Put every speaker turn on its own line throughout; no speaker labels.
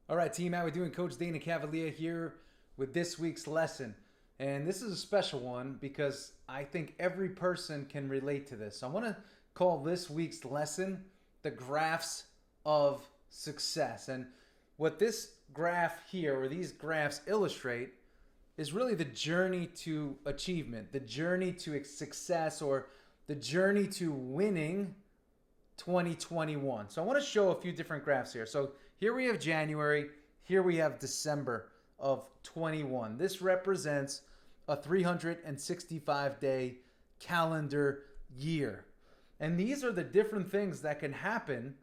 All right, team, how we doing? Coach Dana Cavalea here with this week's lesson. And this is a special one because I think every person can relate to this. So I want to call this week's lesson the graphs of success. And what this graph here, or these graphs illustrate, is really the journey to achievement, the journey to success, or the journey to winning 2021. So I want to show a few different graphs here. So here we have January, here we have December of 21. This represents a 365-day calendar year. And these are the different things that can happen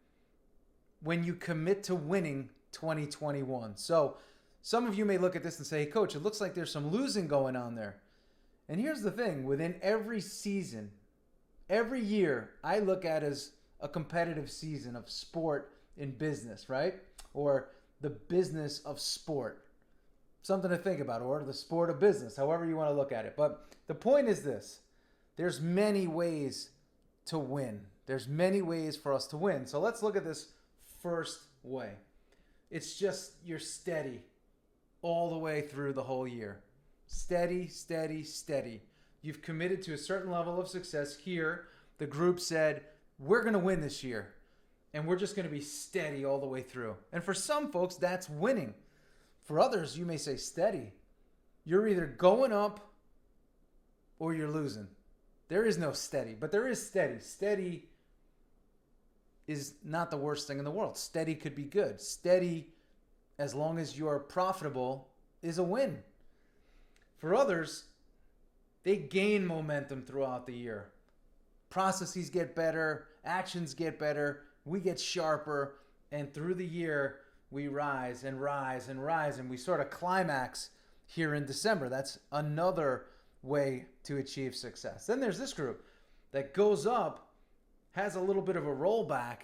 when you commit to winning 2021. So some of you may look at this and say, hey, coach, it looks like there's some losing going on there. And here's the thing, within every season, every year, I look at as a competitive season of sport in business, right? Or the business of sport. Something to think about, or the sport of business, however you want to look at it. But the point is this, there's many ways to win. There's many ways for us to win. So let's look at this first way. It's just you're steady all the way through the whole year. Steady, steady, steady. You've committed to a certain level of success. Here, the group said, we're going to win this year, and we're just going to be steady all the way through. And for some folks, that's winning. For others, you may say steady. You're either going up or you're losing. There is no steady, but there is steady. Steady is not the worst thing in the world. Steady could be good. Steady, as long as you're profitable, is a win. For others, they gain momentum throughout the year. Processes get better, actions get better, we get sharper, and through the year, we rise and rise and rise, and we sort of climax here in December. That's another way to achieve success. Then there's this group that goes up, has a little bit of a rollback,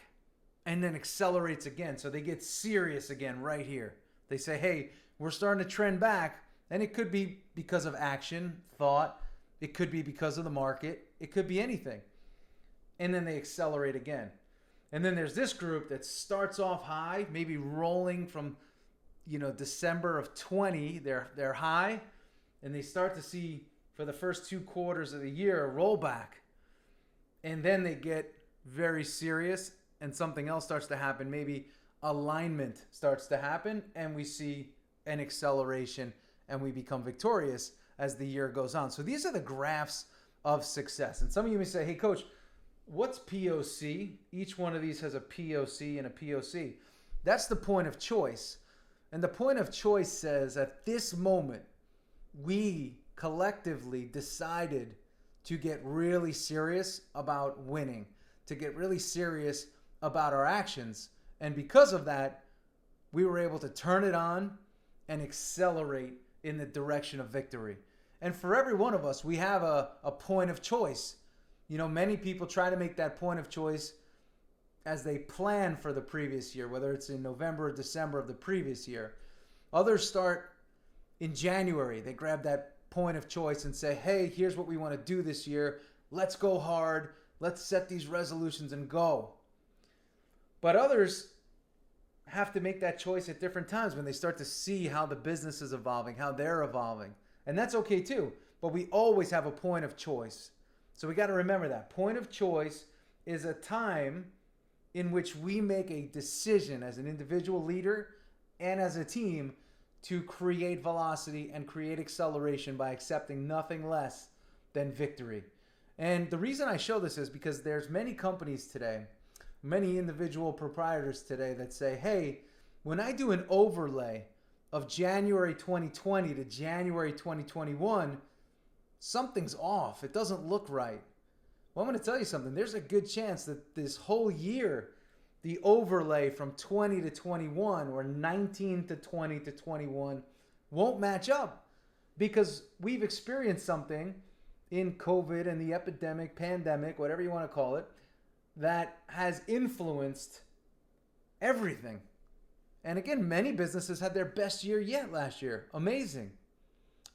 and then accelerates again. So they get serious again right here. They say, hey, we're starting to trend back, and it could be because of action, thought, it could be because of the market, it could be anything. And then they accelerate again. And then there's this group that starts off high, maybe rolling from, December of 20, they're high, and they start to see for the first 2 quarters of the year a rollback. And then they get very serious and something else starts to happen. Maybe alignment starts to happen and we see an acceleration and we become victorious as the year goes on. So these are the graphs of success. And some of you may say, hey, coach, what's POC? Each one of these has a POC and a POC. That's the point of choice. And the point of choice says at this moment, we collectively decided to get really serious about winning, to get really serious about our actions. And because of that, we were able to turn it on and accelerate in the direction of victory. And for every one of us, we have a point of choice. Many people try to make that point of choice as they plan for the previous year, whether it's in November or December of the previous year. Others start in January. They grab that point of choice and say, hey, here's what we want to do this year. Let's go hard. Let's set these resolutions and go. But others have to make that choice at different times when they start to see how the business is evolving, how they're evolving. And that's okay too. But we always have a point of choice. So we got to remember that. Point of choice is a time in which we make a decision as an individual leader and as a team to create velocity and create acceleration by accepting nothing less than victory. And the reason I show this is because there's many companies today, many individual proprietors today that say, hey, when I do an overlay of January 2020 to January 2021, something's off. It doesn't look right. Well, I'm going to tell you something. There's a good chance that this whole year, the overlay from 20 to 21 or 19 to 20 to 21 won't match up because we've experienced something in COVID and the epidemic, pandemic, whatever you want to call it, that has influenced everything. And again, many businesses had their best year yet last year. Amazing.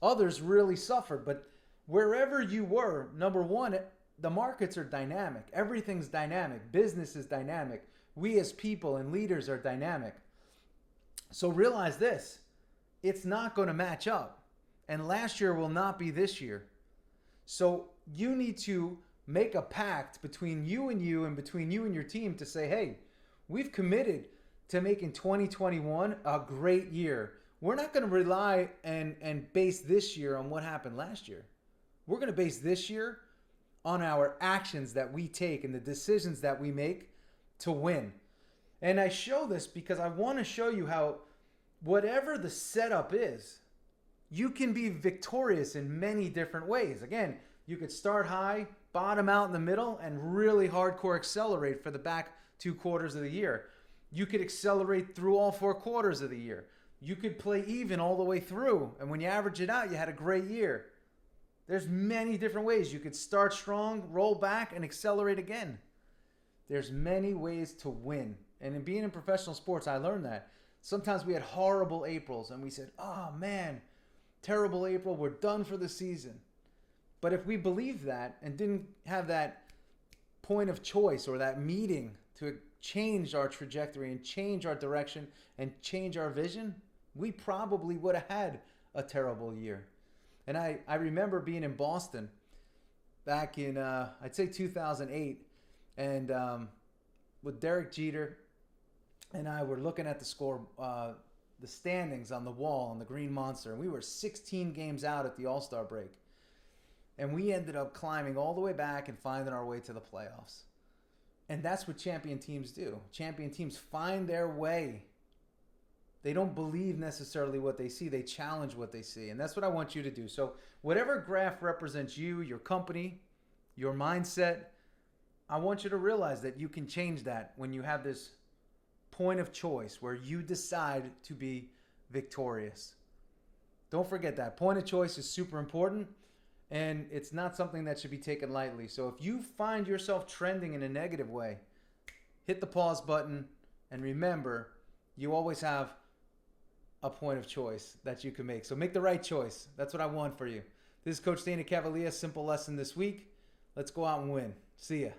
Others really suffered. But wherever you were, number one, the markets are dynamic. Everything's dynamic. Business is dynamic. We as people and leaders are dynamic. So realize this, it's not going to match up. And last year will not be this year. So you need to make a pact between you and between you and your team to say, hey, we've committed to making 2021 a great year. We're not going to rely and base this year on what happened last year. We're going to base this year on our actions that we take and the decisions that we make to win. And I show this because I want to show you how whatever the setup is, you can be victorious in many different ways. Again, you could start high, bottom out in the middle, and really hardcore accelerate for the back 2 quarters of the year. You could accelerate through all 4 quarters of the year. You could play even all the way through, and when you average it out, you had a great year. There's many different ways. You could start strong, roll back, and accelerate again. There's many ways to win. And in being in professional sports, I learned that. Sometimes we had horrible Aprils, and we said, oh man, terrible April, we're done for the season. But if we believed that and didn't have that point of choice or that meeting to change our trajectory and change our direction and change our vision, we probably would have had a terrible year. And I remember being in Boston back in, I'd say 2008, and with Derek Jeter and I were looking at the score, the standings on the wall on the Green Monster, and we were 16 games out at the All-Star break. And we ended up climbing all the way back and finding our way to the playoffs. And that's what champion teams do. Champion teams find their way. They don't believe necessarily what they see. They challenge what they see. And that's what I want you to do. So whatever graph represents you, your company, your mindset, I want you to realize that you can change that when you have this point of choice where you decide to be victorious. Don't forget that. Point of choice is super important. And it's not something that should be taken lightly. So if you find yourself trending in a negative way, hit the pause button and remember, you always have a point of choice that you can make. So make the right choice. That's what I want for you. This is Coach Dana Cavalea. Simple lesson this week. Let's go out and win. See ya.